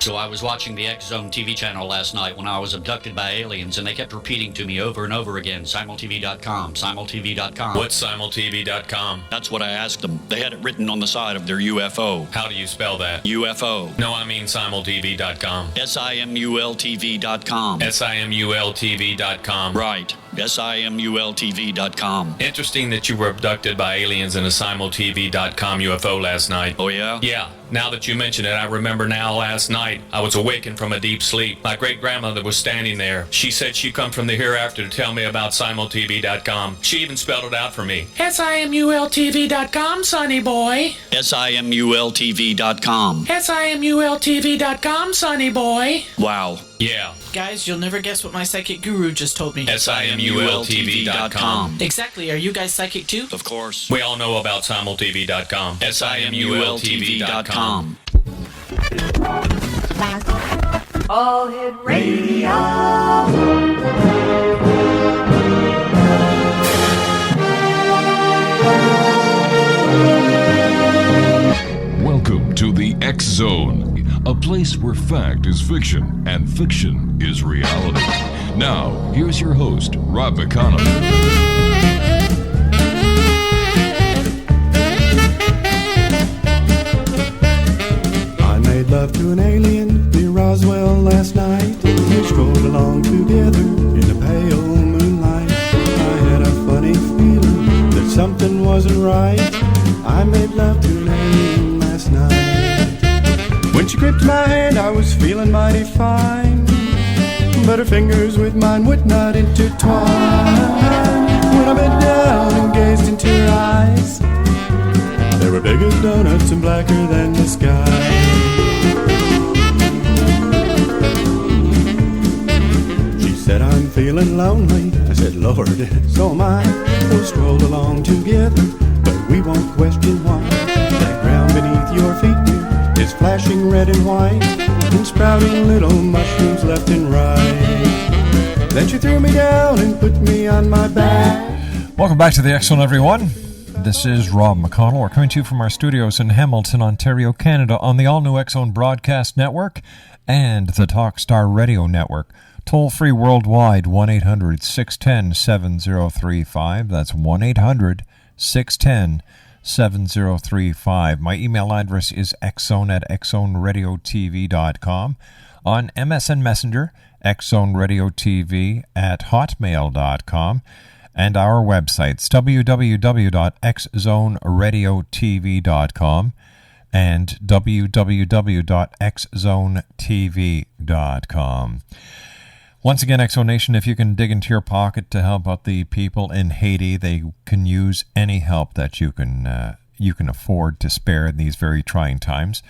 So I was watching the X-Zone TV channel last night when I was abducted by aliens, and they kept repeating to me over and over again, simultv.com, simultv.com. What's simultv.com? That's what I asked them. They had it written on the side of their UFO. How do you spell that? UFO. No, I mean simultv.com. simultv.com. simultv.com. Right. simultv.com. Interesting that you were abducted by aliens in a simultv.com UFO last night. Oh, yeah? Yeah. Now that you mention it, I remember now last night I was awakened from a deep sleep. My great-grandmother was standing there. She said she'd come from the hereafter to tell me about simultv.com. She even spelled it out for me. simultv.com, sonny boy. simultv.com. simultv.com, sonny boy. Wow. Yeah. Guys, you'll never guess what my psychic guru just told me. simultv.com. Exactly. Are you guys psychic too? Of course. We all know about simultv.com. simultv.com. All Hit Radio. Welcome to the X Zone, a place where fact is fiction and fiction is reality. Now, here's your host, Rob McConnell. I made love to an alien near Roswell last night. We strolled along together in the pale moonlight. I had a funny feeling that something wasn't right. I made love to an alien last night. When she gripped my hand, I was feeling mighty fine, but her fingers with mine would not intertwine. When I bent down and gazed into her eyes, they were big as donuts and blacker than the sky. She said, I'm feeling lonely. I said, Lord, so am I. We strolled along together, but we won't question why. That ground beneath your feet, dear, is flashing red and white, and sprouting little mushrooms left and right. Then she threw me down and put me on my back. Welcome back to the X Zone, everyone. This is Rob McConnell. We're coming to you from our studios in Hamilton, Ontario, Canada, on the all-new X Zone Broadcast Network and the Talkstar Radio Network. Toll-free worldwide, 1-800-610-7035. That's 1-800-610-7035. My email address is xzone@xzoneradiotv.com. On MSN Messenger, xzoneradiotv@hotmail.com. And our websites, www.xzoneradiotv.com and www.xzonetv.com. Once again, X-Zone Nation, if you can dig into your pocket to help out the people in Haiti, they can use any help that you can afford to spare in these very trying times.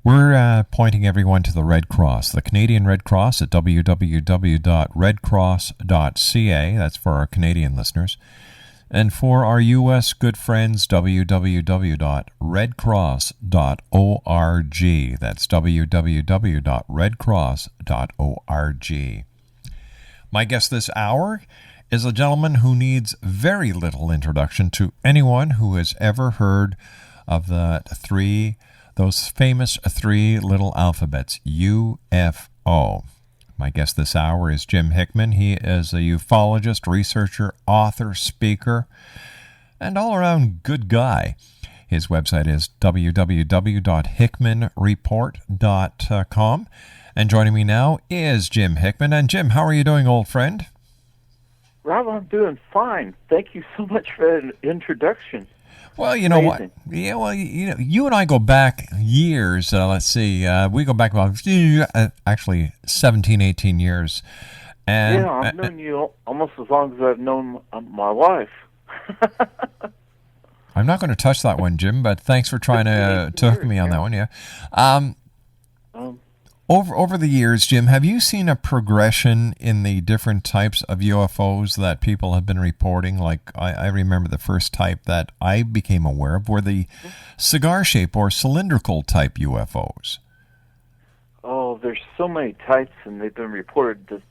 We're pointing everyone to the Red Cross, the Canadian Red Cross at www.redcross.ca. That's for our Canadian listeners. And for our U.S. good friends, www.redcross.org. That's www.redcross.org. My guest this hour is a gentleman who needs very little introduction to anyone who has ever heard of those famous three little alphabets, UFO. My guest this hour is Jim Hickman. He is a ufologist, researcher, author, speaker, and all-around good guy. His website is www.hickmanreport.com. And joining me now is Jim Hickman. And Jim, how are you doing, old friend? Rob, I'm doing fine. Thank you so much for that introduction. Well, you know what? Yeah, well, you and I go back years. Let's see. We go back about, actually, 17, 18 years. And, yeah, I've known you almost as long as I've known my wife. I'm not going to touch that one, Jim, but thanks for trying to hook me on that one, yeah. Over the years, Jim, have you seen a progression in the different types of UFOs that people have been reporting? Like, I remember the first type that I became aware of were the cigar-shaped or cylindrical type UFOs. Oh, there's so many types, and they've been reported to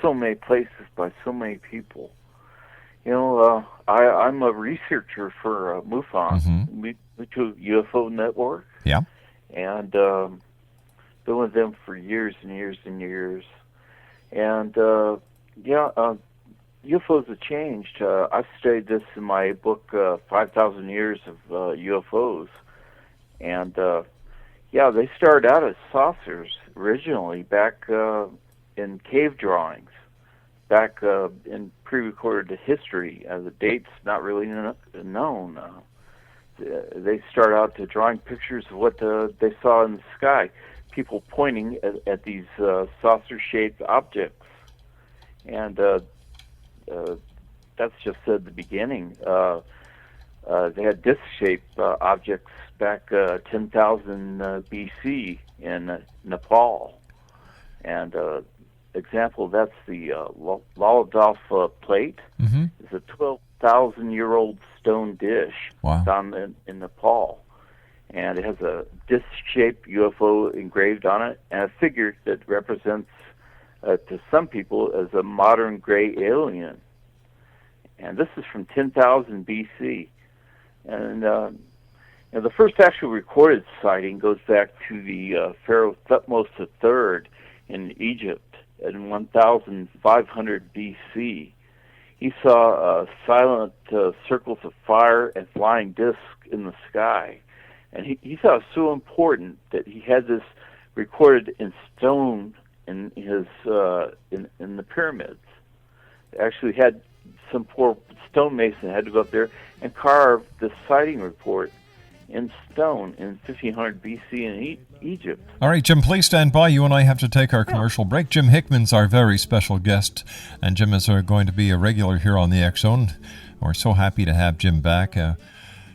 so many places by so many people. You know, I'm a researcher for MUFON, Mutual UFO Network. Yeah. And been with them for years and years and years. And, UFOs have changed. I've studied this in my book, 5,000 Years of UFOs. And, they started out as saucers originally back in cave drawings, back in pre-recorded history. The date's not really known. They start out to drawing pictures of what they saw in the sky, people pointing at these saucer-shaped objects. And that's just the beginning. They had disc-shaped objects back 10,000 BC in Nepal. And example, that's the Laladolf plate. Mm-hmm. It's a 12,000-year-old stone dish found in Nepal. And it has a disc-shaped UFO engraved on it, and a figure that represents, to some people, as a modern gray alien. And this is from 10,000 BC. And the first actual recorded sighting goes back to the Pharaoh Thutmose III in Egypt in 1,500 BC. He saw silent circles of fire and flying discs in the sky. And he thought it was so important that he had this recorded in stone in his in the pyramids. Actually, had some poor stonemason had to go up there and carve the sighting report in stone in 1500 BC in Egypt. All right, Jim, please stand by. You and I have to take our commercial break. Jim Hickman's our very special guest, and Jim is going to be a regular here on the X Zone. We're so happy to have Jim back.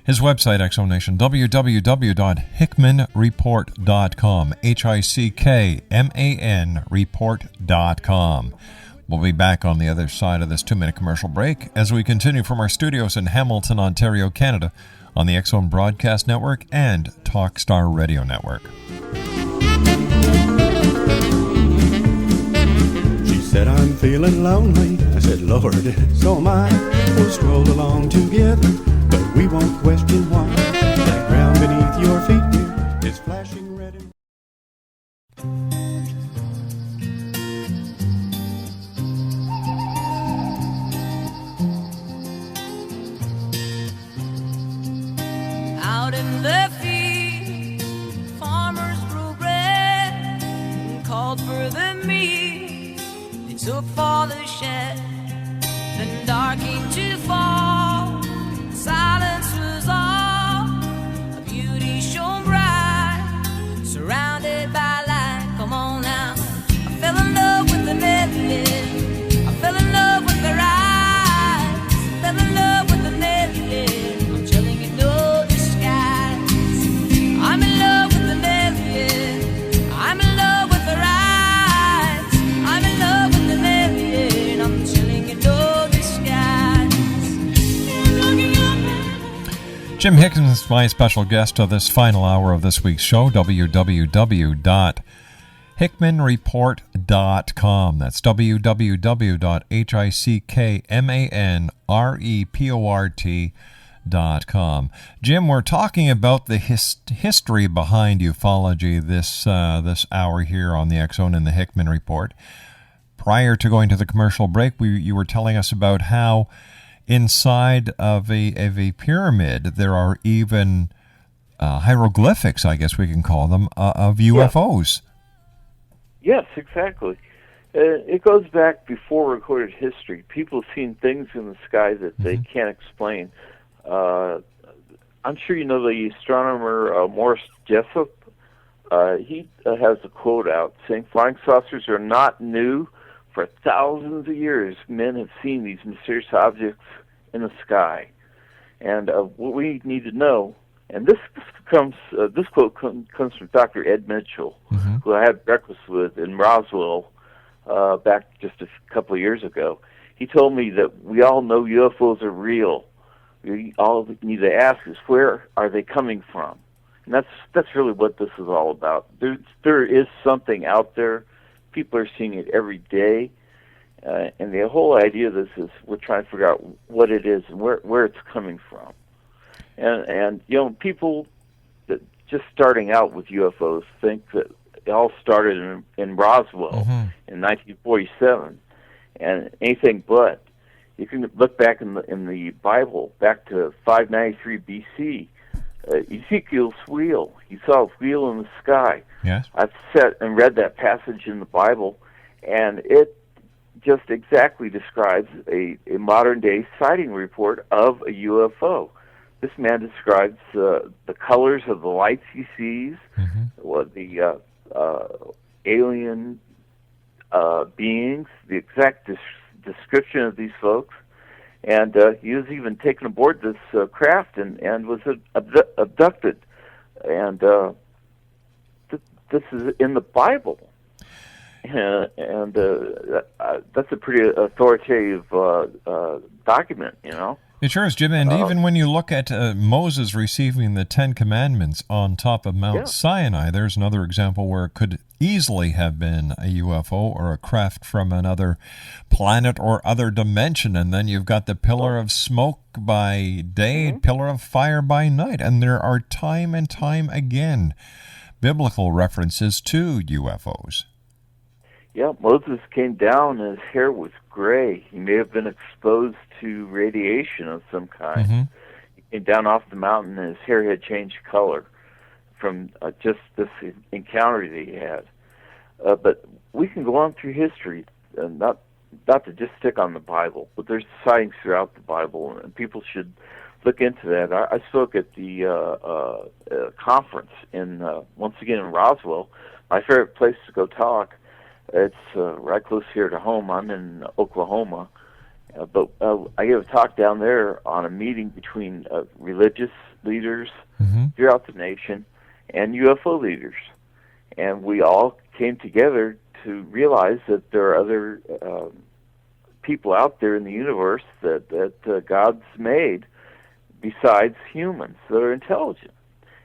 His website, X Zone Nation, www.hickmanreport.com, HICKMAN report.com. We'll be back on the other side of this 2-minute commercial break as we continue from our studios in Hamilton, Ontario, Canada, on the X Zone Broadcast Network and Talkstar Radio Network. She said, I'm feeling lonely. I said, Lord, so am I. We'll stroll along together, but we won't question why. That ground beneath your feet dear, is flashing red and... Out in the field, farmers grew bread and called for the meat. They took for the shed, and dark came to fall. Silence was all, a beauty shone bright, surrounded by light. Come on now, I fell in love with the alien. I fell in love with their eyes. Fell in love with the alien. I'm telling you, no disguise. I'm in love with the alien. I'm in love with their eyes. I'm in love with the alien. I'm telling you, no disguise. Jim Hickman is my special guest of this final hour of this week's show, www.hickmanreport.com. That's www.hickmanreport.com. Jim, we're talking about the history behind ufology this hour here on the X Zone and the Hickman Report. Prior to going to the commercial break, you were telling us about how inside of a pyramid there are even hieroglyphics, I guess we can call them, of UFOs. Yes, exactly. It goes back before recorded history. People have seen things in the sky that they can't explain. I'm sure you know the astronomer Morris Jessup. He has a quote out saying, "Flying saucers are not new. For thousands of years, men have seen these mysterious objects in the sky." And what we need to know, and this quote comes from Dr. Ed Mitchell, who I had breakfast with in Roswell back just a couple of years ago. He told me that we all know UFOs are real. We all need to ask is, where are they coming from? And that's really what this is all about. There is something out there. People are seeing it every day. And the whole idea of this is we're trying to figure out what it is and where it's coming from. And you know, people that just starting out with UFOs think that it all started in Roswell in 1947, and anything but. You can look back in the Bible, back to 593 B.C., Ezekiel's wheel. He saw a wheel in the sky. Yes. I've sat and read that passage in the Bible, and it just exactly describes a modern-day sighting report of a UFO. This man describes the colors of the lights he sees, what the alien beings, the exact description of these folks, and he was even taken aboard this craft and was abducted. And this is in the Bible. And that's a pretty authoritative document, you know. It sure is, Jim. And even when you look at Moses receiving the Ten Commandments on top of Mount Sinai, there's another example where it could easily have been a UFO or a craft from another planet or other dimension. And then you've got the pillar of smoke by day, pillar of fire by night. And there are time and time again biblical references to UFOs. Yeah, Moses came down and his hair was gray. He may have been exposed to radiation of some kind. He came down off the mountain and his hair had changed color from just this encounter that he had. But we can go on through history, not to just stick on the Bible, but there's sightings throughout the Bible, and people should look into that. I spoke at the conference once again in Roswell, my favorite place to go talk. It's right close here to home. I'm in Oklahoma. But I gave a talk down there on a meeting between religious leaders throughout the nation and UFO leaders. And we all came together to realize that there are other people out there in the universe that God's made besides humans that are intelligent.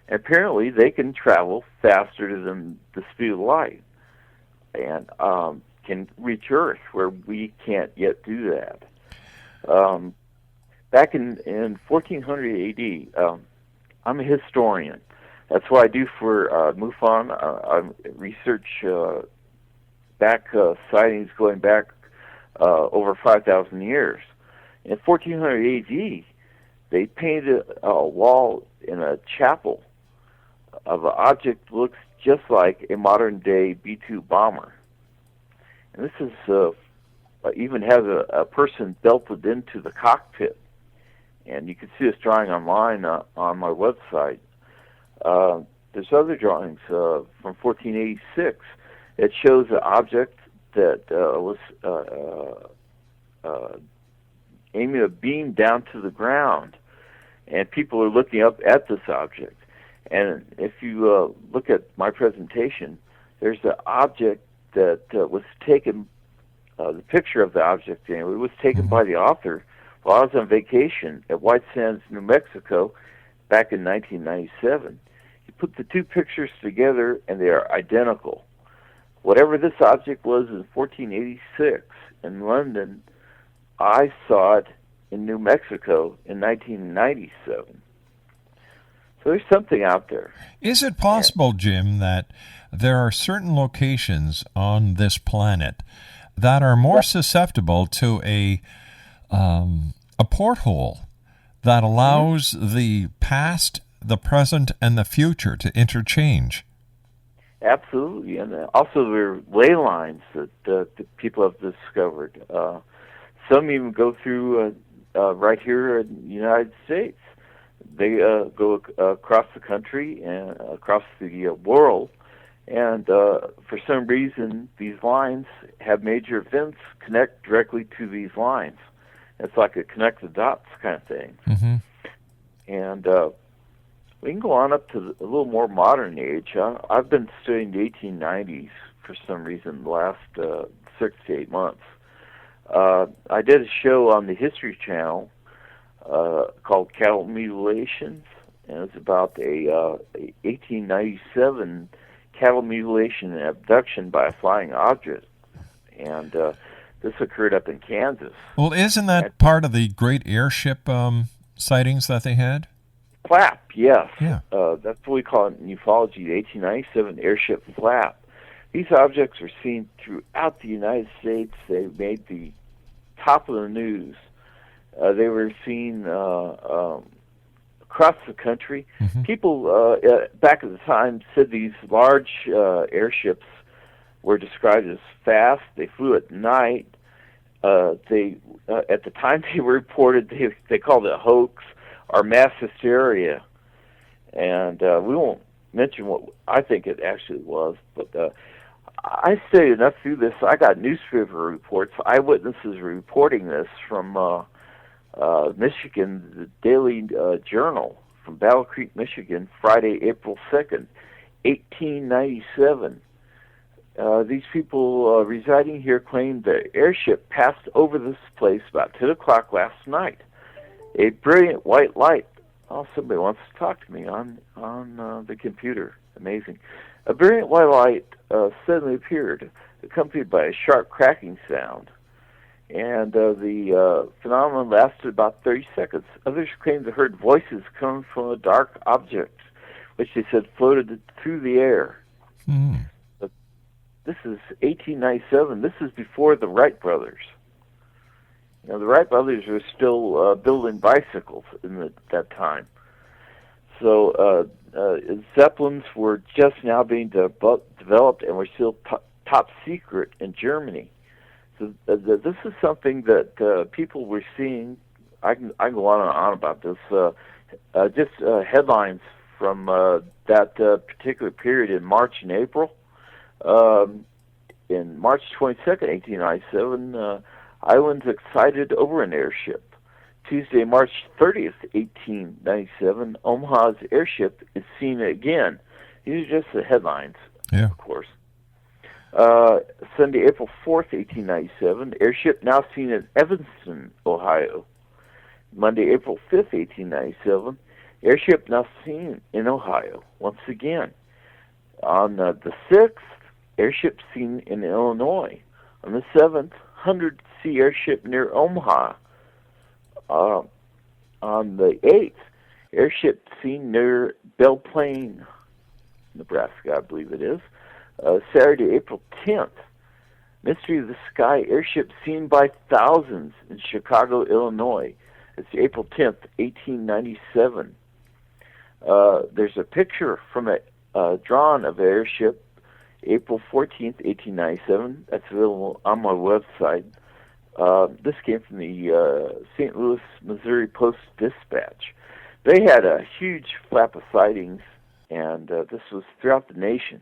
And apparently they can travel faster than the speed of light and can reach Earth where we can't yet do that. Back in 1400 AD, I'm a historian. That's what I do for MUFON. I research sightings going back over 5,000 years. In 1400 AD, they painted a wall in a chapel of an object that looks just like a modern-day B-2 bomber. And this is even has a person belted into the cockpit. And you can see this drawing online on my website. There's other drawings from 1486 that shows an object that was aiming a beam down to the ground, and people are looking up at this object. And if you look at my presentation, there's an object that was taken, the picture of the object anyway, was taken by the author while I was on vacation at White Sands, New Mexico, back in 1997. He put the two pictures together, and they are identical. Whatever this object was in 1486 in London, I saw it in New Mexico in 1997. So there's something out there. Is it possible, Jim, that there are certain locations on this planet that are more susceptible to a porthole that allows the past, the present, and the future to interchange? Absolutely, and also there are ley lines that people have discovered. Some even go through right here in the United States. They go across the country and across the world, and for some reason these lines have major events connect directly to these lines. It's like a connect the dots kind of thing. And we can go on up to a little more modern age. I've been studying the 1890s for some reason the last 6 to 8 months. I did a show on the History Channel called Cattle Mutilations, and it's about a 1897 cattle mutilation and abduction by a flying object. And this occurred up in Kansas. Well, isn't that part of the great airship sightings that they had? Flap, yes. Yeah. That's what we call it in ufology, the 1897 airship flap. These objects were seen throughout the United States. They made the top of the news. They were seen across the country. Mm-hmm. People back at the time said these large airships were described as fast. They flew at night. They at the time they were reported, they called it a hoax or mass hysteria. And we won't mention what I think it actually was, but I studied enough through this. I got newspaper reports. Eyewitnesses reporting this from Michigan, the Daily Journal from Battle Creek, Michigan, Friday, April 2nd, 1897. These people residing here claimed the airship passed over this place about 10 o'clock last night. A brilliant white light. Oh, somebody wants to talk to me on the computer. Amazing. A brilliant white light suddenly appeared, accompanied by a sharp cracking sound. And the phenomenon lasted about 30 seconds. Others claimed they heard voices coming from a dark object, which they said floated through the air. Mm. But this is 1897. This is before the Wright brothers. You know, the Wright brothers were still building bicycles in that time. So Zeppelins were just now being developed and were still top secret in Germany. So this is something that people were seeing. I can go on and on about this. Just headlines from that particular period in March and April. In March 22nd, 1897, Iowans excited over an airship. Tuesday, March 30th, 1897, Omaha's airship is seen again. These are just the headlines, of course. Sunday, April 4th, 1897, airship now seen in Evanston, Ohio. Monday, April 5th, 1897, airship now seen in Ohio once again. On the 6th, airship seen in Illinois. On the 7th, 100-sea airship near Omaha. On the 8th, airship seen near Belle Plaine, Nebraska, I believe it is. Saturday, April 10th, Mystery of the Sky airship seen by thousands in Chicago, Illinois. It's April 10th, 1897. There's a picture from a drawn of an airship, April 14th, 1897. That's available on my website. This came from the St. Louis, Missouri Post-Dispatch. They had a huge flap of sightings, and this was throughout the nation.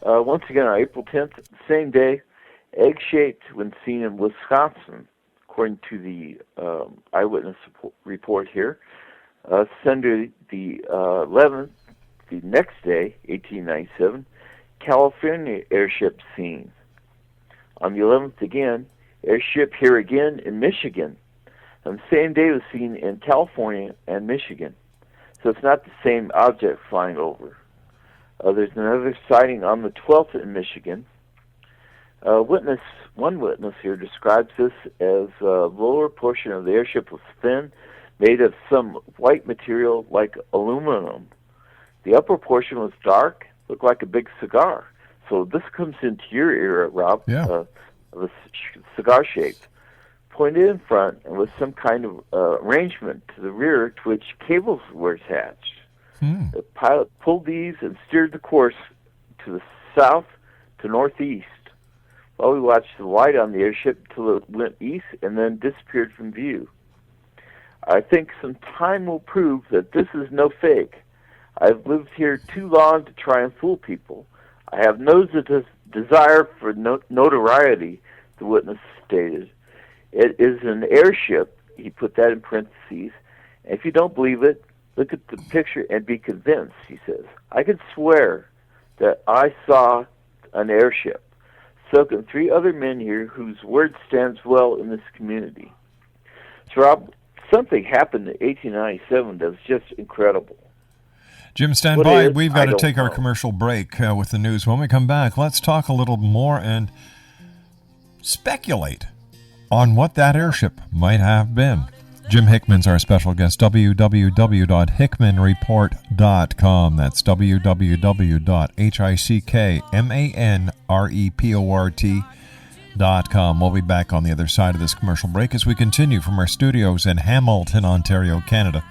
Once again, on April 10th, same day, egg-shaped when seen in Wisconsin, according to the eyewitness report here. Sunday, the 11th, the next day, 1897, California airship seen. On the 11th again, airship here again in Michigan. And the same day was seen in California and Michigan. So it's not the same object flying over. There's another sighting on the 12th in Michigan. One witness here describes this as the lower portion of the airship was thin, made of some white material like aluminum. The upper portion was dark, looked like a big cigar. So this comes into your era, Rob, of a cigar shape, pointed in front and with some kind of arrangement to the rear to which cables were attached. The pilot pulled these and steered the course to the south to northeast, while we watched the light on the airship till it went east and then disappeared from view. I think some time will prove that this is no fake. I've lived here too long to try and fool people. I have no desire for notoriety, the witness stated. It is an airship, he put that in parentheses. And if you don't believe it, look at the picture and be convinced, he says. I can swear that I saw an airship. So can 3 other men here whose word stands well in this community. So, Rob, something happened in 1897 that was just incredible. Jim, stand by. We've got to take our commercial break with the news. When we come back, let's talk a little more and speculate on what that airship might have been. Jim Hickman's our special guest. www.hickmanreport.com. That's www.hickmanreport.com. We'll be back on the other side of this commercial break as we continue from our studios in Hamilton, Ontario, Canada,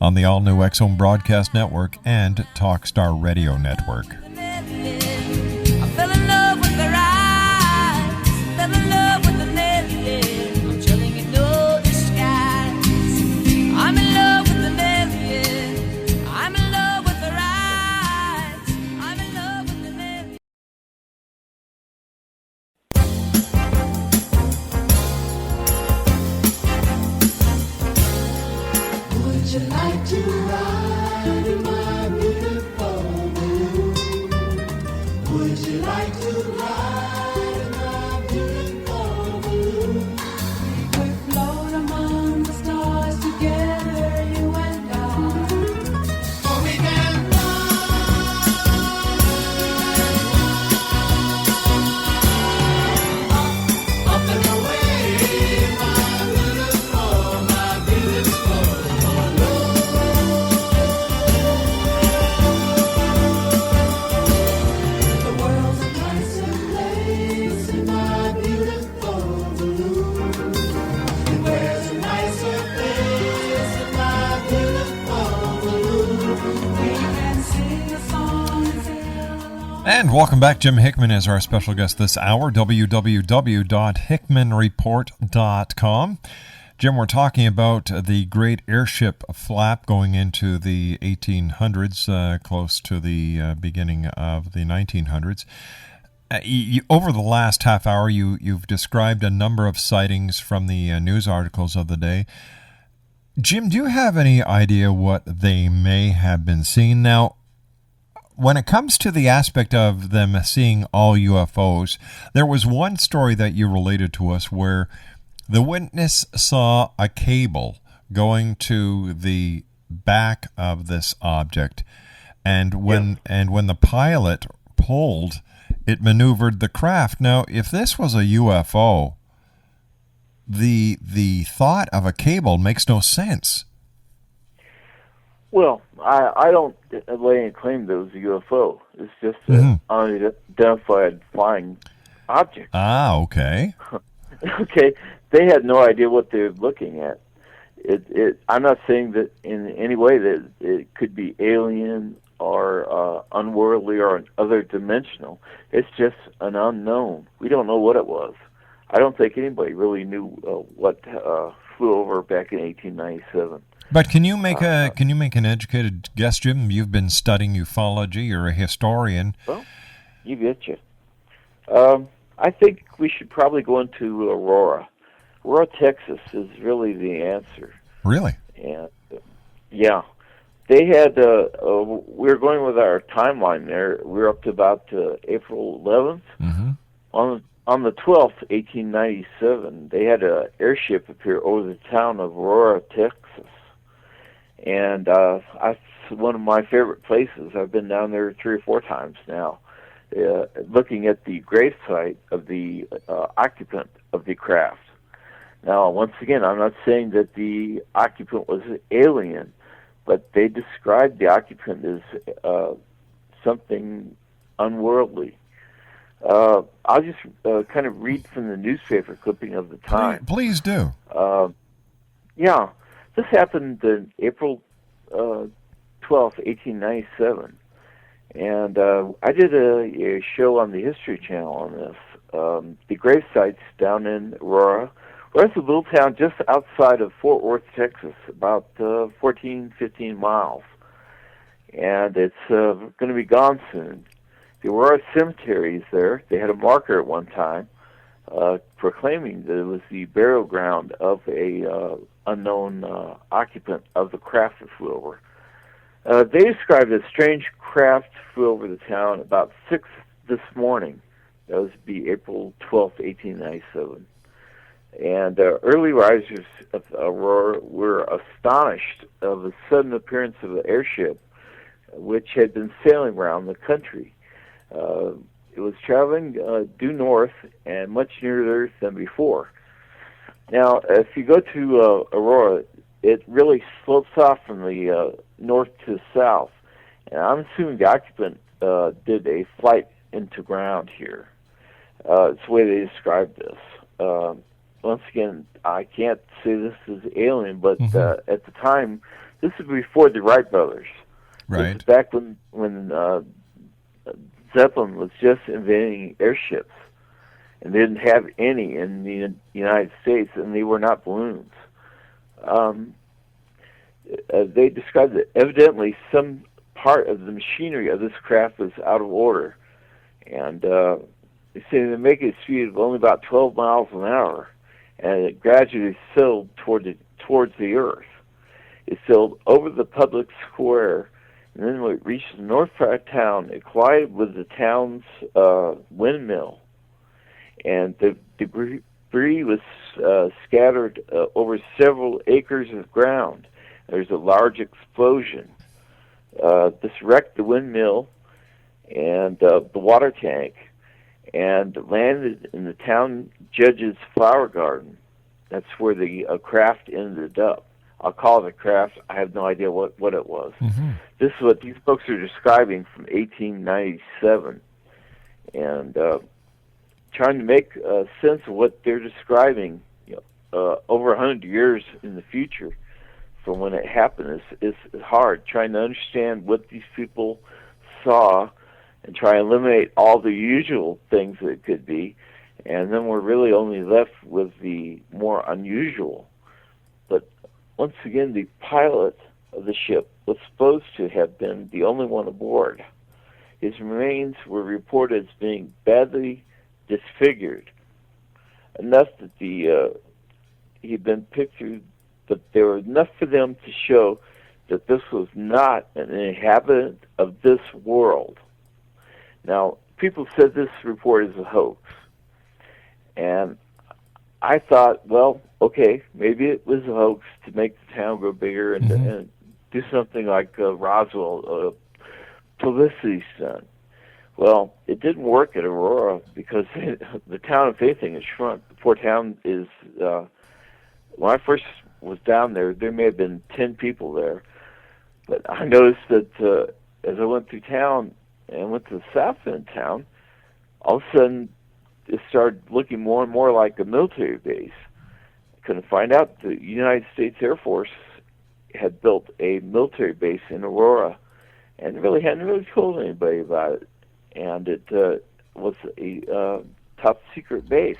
on the all-new X-Zone Broadcast Network and Talkstar Radio Network. I fell in love with their eyes, fell in love with the alien. I'm telling you, no disguise. I'm in love with the alien. I'm in love with their eyes. I'm in love with the alien. Would you like to ride in my beautiful balloon? Would you like to ride in my beautiful balloon? We float among the stars together, you and I. For we can fly up and away, my beautiful balloon. The world's a nicer place in my beautiful balloon. It wears a nicer face in my beautiful balloon. We can sing a song and sail along. And welcome back. Jim Hickman is our special guest this hour. www.hickmanreport.com. Jim, we're talking about the great airship flap going into the 1800s, close to the beginning of the 1900s. Over the last half hour, you've described a number of sightings from the news articles of the day. Jim, do you have any idea what they may have been seeing? Now, when it comes to the aspect of them seeing all UFOs, there was one story that you related to us where the witness saw a cable going to the back of this object, and when the pilot pulled, it maneuvered the craft. Now, if this was a UFO, the thought of a cable makes no sense. Well, I don't lay any claim that it was a UFO. It's just an unidentified flying object. Ah, okay. Okay, they had no idea what they were looking at. I'm not saying that in any way that it could be alien or unworldly or other dimensional. It's just an unknown. We don't know what it was. I don't think anybody really knew what flew over back in 1897. But can you make an educated guess, Jim? You've been studying ufology. You're a historian. Well, you betcha. I think we should probably go into Aurora. Aurora, Texas is really the answer. Really? And yeah, they had. We were going with our timeline there. We were up to about April 11th. Mm-hmm. On the 12th, 1897, they had an airship appear over the town of Aurora, Texas. And that's one of my favorite places. I've been down there 3 or 4 times now, looking at the gravesite of the occupant of the craft. Now, once again, I'm not saying that the occupant was an alien, but they described the occupant as something unworldly. I'll just kind of read from the newspaper clipping of the time. Please do. Yeah. This happened on April 12th, 1897, and I did a show on the History Channel on this. The gravesites down in Aurora. Aurora's a little town just outside of Fort Worth, Texas, about 14, 15 miles, and it's going to be gone soon. The Aurora Cemetery is there. They had a marker at one time proclaiming that it was the burial ground of a unknown occupant of the craft that flew over. They described a strange craft flew over the town about 6 this morning. That would be April 12th, 1897. And early risers of Aurora were astonished of the sudden appearance of the airship, which had been sailing around the country. It was traveling due north and much nearer Earth than before. Now, if you go to Aurora, it really slopes off from the north to south. And I'm assuming the occupant did a flight into ground here. It's the way they describe this. Once again, I can't say this is alien, but at the time, this is before the Wright brothers. Right. This is back when Zeppelin was just inventing airships, and they didn't have any in the United States, and they were not balloons. They described that evidently some part of the machinery of this craft was out of order, and they say they make a speed of only about 12 miles an hour, and it gradually sailed towards the Earth. It sailed over the public square, and then when it reached the north part of town, it collided with the town's windmill, and the debris was scattered over several acres of ground. There's a large explosion. This wrecked the windmill and the water tank, and landed in the town judge's flower garden. That's where the craft ended up. I'll call it a craft. I have no idea what it was. This is what these folks are describing from 1897, and trying to make sense of what they're describing over 100 years in the future from when it happened is hard. Trying to understand what these people saw and try and eliminate all the usual things that it could be, and then we're really only left with the more unusual. But once again, the pilot of the ship was supposed to have been the only one aboard. His remains were reported as being badly disfigured, enough that he'd been pictured, but there were enough for them to show that this was not an inhabitant of this world. Now, people said this report is a hoax, and I thought, well, okay, maybe it was a hoax to make the town grow bigger and do something like Roswell, publicity stunt. Well, it didn't work at Aurora because the town, if anything, has shrunk. The poor town is, when I first was down there may have been 10 people there. But I noticed that as I went through town and went to the south end of town, all of a sudden it started looking more and more like a military base. I couldn't find out the United States Air Force had built a military base in Aurora and really hadn't really told anybody about it. And it was a top secret base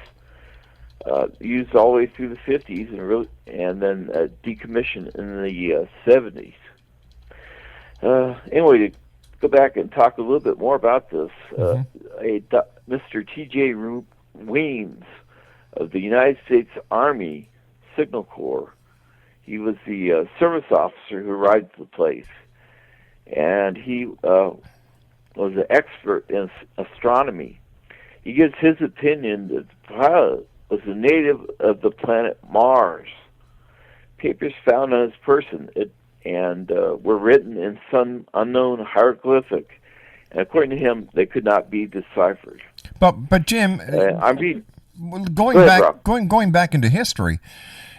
used all the way through the 50s and then decommissioned in the 70s. Anyway, to go back and talk a little bit more about this, Mr. T.J. Weems of the United States Army Signal Corps, he was the service officer who arrived at the place, and he was an expert in astronomy. He gives his opinion that the pilot was a native of the planet Mars. Papers found on his person were written in some unknown hieroglyphic, and according to him, they could not be deciphered. But Jim, going back into history,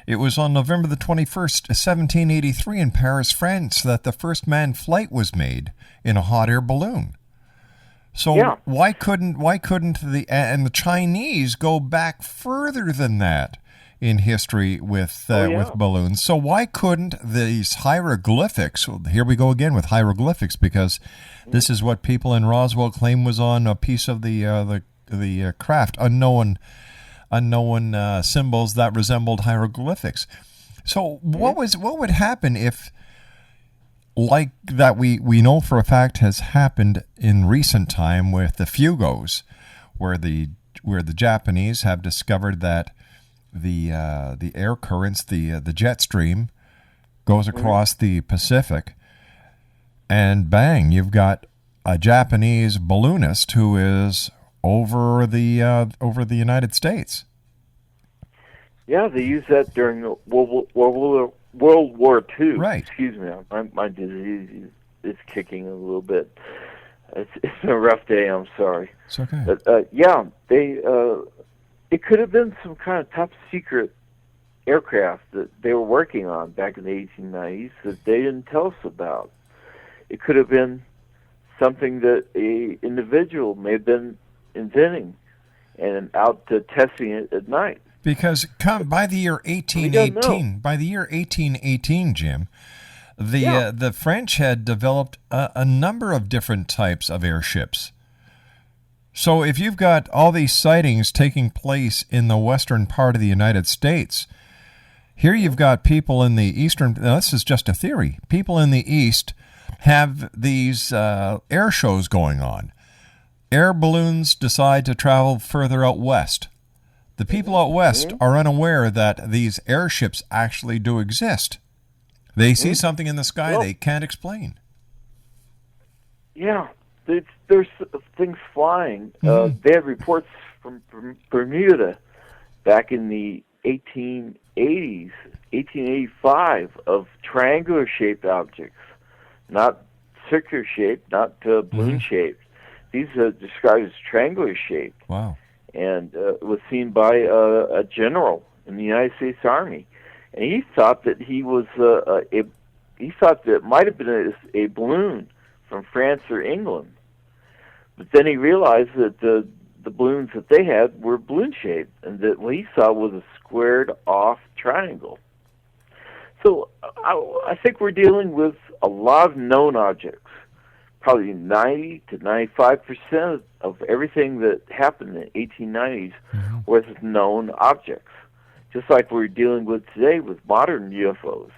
it was on November the 21st, 1783, in Paris, France, that the first manned flight was made in a hot air balloon. So why couldn't the Chinese go back further than that in history with balloons? So why couldn't these hieroglyphics? Here we go again with hieroglyphics, because this is what people in Roswell claim was on a piece of the craft, unknown symbols that resembled hieroglyphics. So what would happen if, like that we know for a fact has happened in recent time with the Fugos, where the Japanese have discovered that the air currents, the jet stream, goes across the Pacific, and bang, you've got a Japanese balloonist who is over the United States. Yeah, they used that during World War II. Right. Excuse me, my disease is kicking a little bit. It's been a rough day. I'm sorry. It's okay. But it could have been some kind of top secret aircraft that they were working on back in the 1890s that they didn't tell us about. It could have been something that a individual may have been inventing and out testing it at night. Because by the year 1818, Jim, the French had developed a number of different types of airships. So if you've got all these sightings taking place in the western part of the United States, here you've got people in the eastern, now this is just a theory, people in the east have these air shows going on. Air balloons decide to travel further out west. The people out west are unaware that these airships actually do exist. They see something in the sky they can't explain. Yeah, there's things flying. They had reports from Bermuda back in the 1880s, 1885, of triangular-shaped objects, not circular-shaped, not balloon-shaped. These are described as triangular-shaped. Wow. And it was seen by a general in the United States Army. And he thought that he thought that it might have been a balloon from France or England. But then he realized that the balloons that they had were balloon-shaped, and that what he saw was a squared-off triangle. So I think we're dealing with a lot of known objects. Probably 90 to 95% of everything that happened in the 1890s was known objects. Just like we're dealing with today with modern UFOs.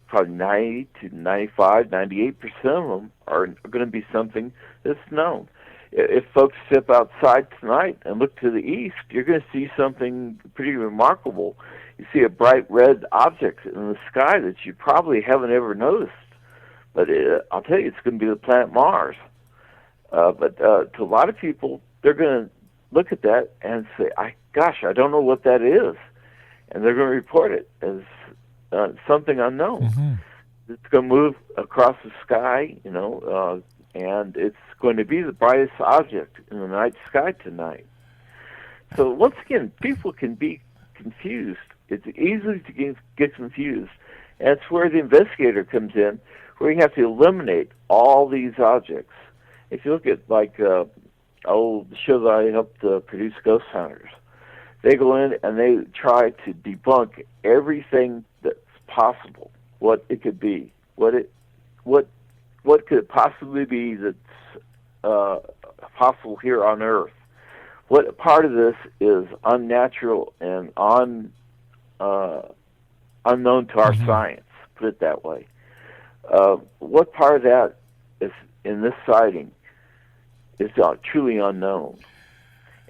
Probably 90 to 95, 98% of them are going to be something that's known. If folks step outside tonight and look to the east, you're going to see something pretty remarkable. You see a bright red object in the sky that you probably haven't ever noticed. But I'll tell you, it's going to be the planet Mars. But to a lot of people, they're going to look at that and say, I don't know what that is. And they're going to report it as something unknown. It's going to move across the sky, and it's going to be the brightest object in the night sky tonight. So once again, people can be confused. It's easy to get confused. And it's where the investigator comes in, where you have to eliminate all these objects. If you look at, the show that I helped produce, Ghost Hunters, they go in and they try to debunk everything that's possible, what it could be, what could it possibly be that's possible here on Earth. What part of this is unnatural and unknown to our science, put it that way. What part of that is in this sighting is truly unknown.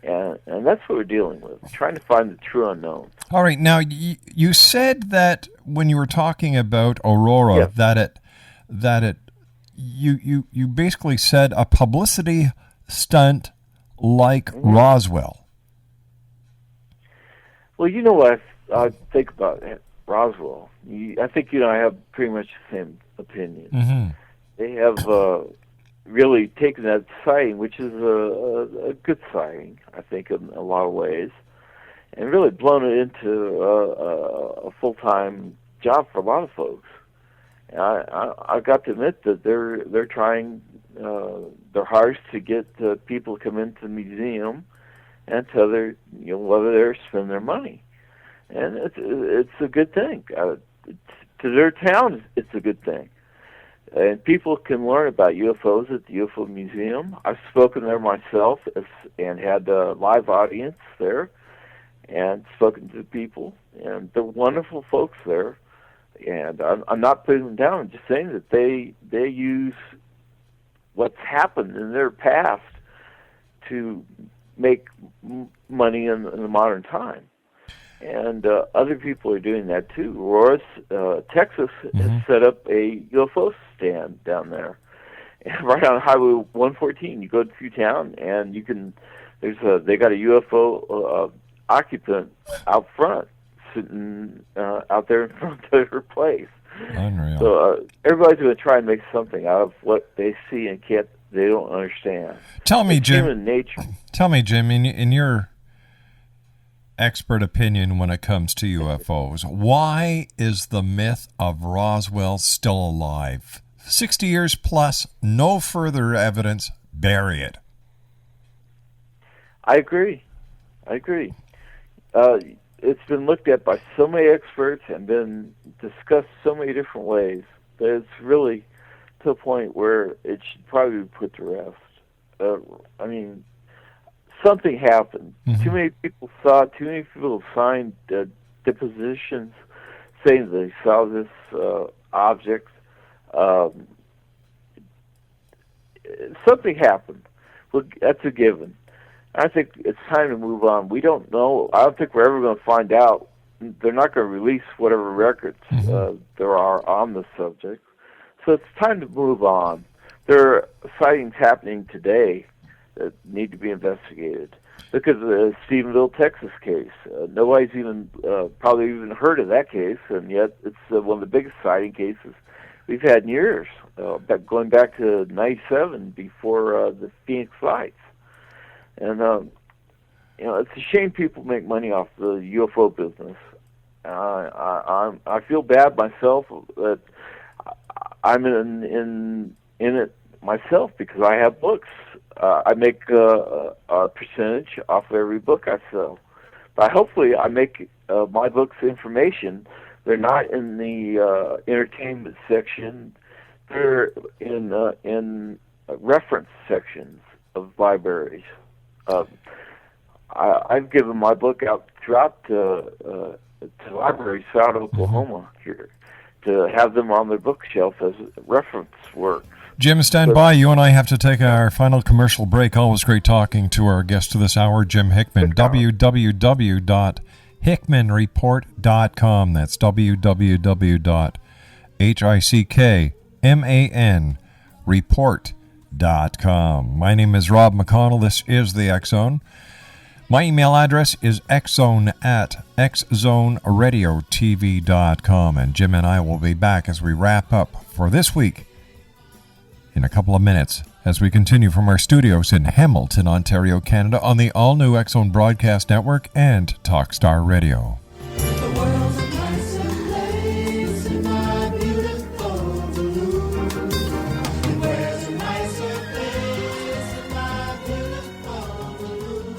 And that's what we're dealing with, trying to find the true unknown. All right. Now, you said that when you were talking about Aurora, you basically said a publicity stunt like Roswell. Well, you know what I think about Roswell. I think I have pretty much the same opinion. They have really taken that sighting, which is a good sighting, I think, in a lot of ways, and really blown it into a full-time job for a lot of folks. And I got to admit that they're trying their hardest to get people to come into the museum and to whether they're spending their money, and it's a good thing. To their town, it's a good thing. And people can learn about UFOs at the UFO Museum. I've spoken there myself and had a live audience there and spoken to people. And they're wonderful folks there. And I'm not putting them down. I'm just saying that they use what's happened in their past to make money in the modern time. And other people are doing that too. Aurora, Texas, has set up a UFO stand down there, and right on Highway 114. You go through town, and you can. They got a UFO occupant out front, sitting out there in front of her place. Unreal. So everybody's going to try and make something out of what they see and they don't understand. Tell me, Jim. Human nature. Tell me, Jim, in expert opinion when it comes to UFOs. Why is the myth of Roswell still alive? 60 years plus, no further evidence, bury it. I agree. It's been looked at by so many experts and been discussed so many different ways that it's really to a point where it should probably be put to rest. Something happened. Mm-hmm. Too many people saw it. Too many people signed depositions saying they saw this object. Something happened. Well, that's a given. I think it's time to move on. We don't know. I don't think we're ever going to find out. They're not going to release whatever records there are on the subject. So it's time to move on. There are sightings happening today that need to be investigated. Look at the Stephenville, Texas case. Nobody's probably even heard of that case, and yet it's one of the biggest sighting cases we've had in years, going back to '97 before the Phoenix lights. And it's a shame people make money off the UFO business. I feel bad myself that I'm in it myself because I have books. I make a percentage off of every book I sell. But hopefully I make my books information. They're not in the entertainment section. They're in reference sections of libraries. I've given my book out throughout to libraries throughout Oklahoma here to have them on their bookshelf as reference works. Jim, stand by. You and I have to take our final commercial break. Always great talking to our guest this hour, Jim Hickman. www.hickmanreport.com. That's www.hickmanreport.com. My name is Rob McConnell. This is the X Zone. My email address is xzone@xzoneradiotv.com. And Jim and I will be back as we wrap up for this week in a couple of minutes as we continue from our studios in Hamilton, Ontario, Canada on the all-new X Zone Broadcast Network and Talkstar Radio. The world's a nicer place in my beautiful blue. Where's a nicer place in my beautiful blue?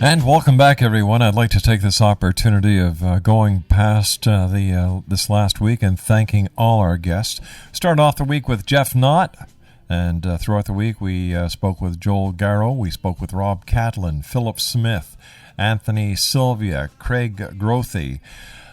And welcome back, everyone. I'd like to take this opportunity of going past this last week and thanking all our guests. Started off the week with Jeff Knott, and throughout the week we spoke with Joel Garrow, we spoke with Rob Catlin, Philip Smith, Anthony Sylvia, Craig Grothy,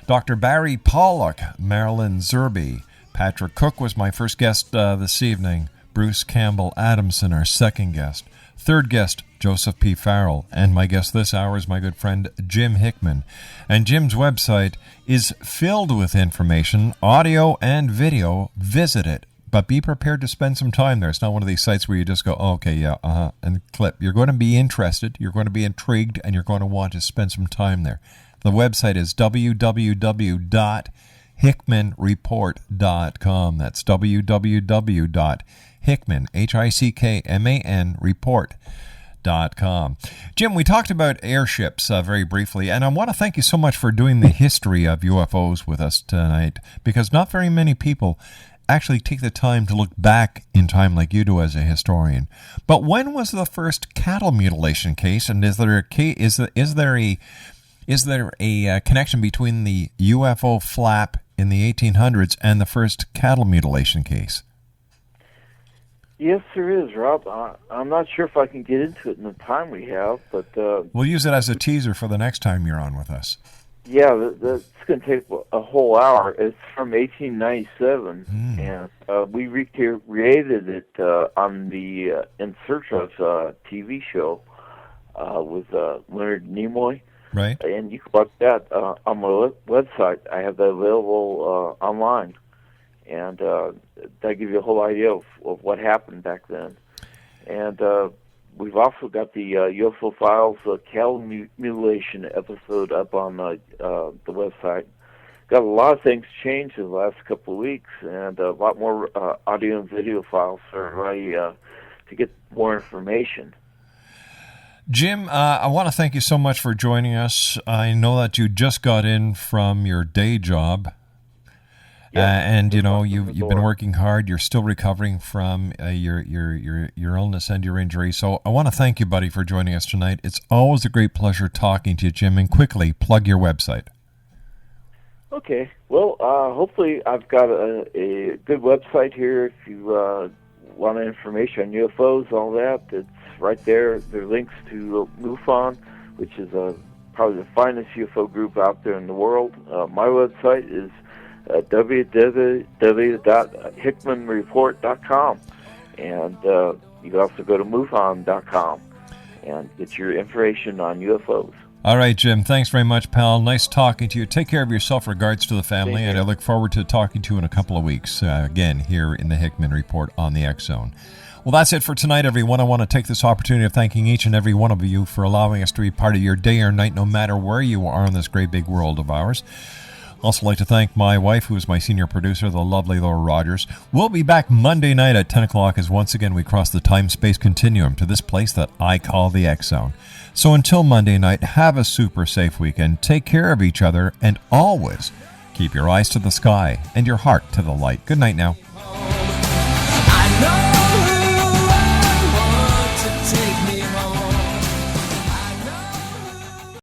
Dr. Barry Pollock, Marilyn Zerby, Patrick Cook was my first guest this evening, Bruce Campbell Adamson, our second guest. Third guest, Joseph P. Farrell, and my guest this hour is my good friend Jim Hickman. And Jim's website is filled with information, audio and video. Visit it, but be prepared to spend some time there. It's not one of these sites where you just go, oh, okay, yeah, and clip. You're going to be interested, you're going to be intrigued, and you're going to want to spend some time there. The website is www.hickmanreport.com. That's www.hickman, Hickman, report.com. Jim, we talked about airships very briefly, and I want to thank you so much for doing the history of UFOs with us tonight, because not very many people actually take the time to look back in time like you do as a historian. But when was the first cattle mutilation case, and is there a connection between the UFO flap in the 1800s and the first cattle mutilation case? Yes, there is, Rob. I'm not sure if I can get into it in the time we have, but... we'll use it as a teaser for the next time you're on with us. Yeah, that's going to take a whole hour. It's from 1897, and we recreated it on the In Search of TV show with Leonard Nimoy. Right. And you can watch that on my website. I have that available online. And that gives you a whole idea of what happened back then. And we've also got the UFO Files cattle mutilation episode up on the website. Got a lot of things changed in the last couple of weeks, and a lot more audio and video files are ready to get more information. Jim, I want to thank you so much for joining us. I know that you just got in from your day job. And you know you've been working hard. You're still recovering from your illness and your injury. So I want to thank you, buddy, for joining us tonight. It's always a great pleasure talking to you, Jim. And quickly plug your website. Okay. Well, hopefully I've got a good website here. If you want information on UFOs, all that, it's right there. There are links to MUFON, which is probably the finest UFO group out there in the world. My website is www.hickmanreport.com, and you can also go to MUFON.com and get your information on UFOs. All right, Jim, thanks very much, pal. Nice talking to you. Take care of yourself. Regards to the family, and I look forward to talking to you in a couple of weeks, again, here in the Hickman Report on the X Zone. Well, that's it for tonight, everyone. I want to take this opportunity of thanking each and every one of you for allowing us to be part of your day or night, no matter where you are in this great big world of ours. Also like to thank my wife, who is my senior producer, the lovely Laura Rogers. We'll be back Monday night at 10 o'clock as once again we cross the time-space continuum to this place that I call the X Zone. So until Monday night, have a super safe weekend, take care of each other, and always keep your eyes to the sky and your heart to the light. Good night now.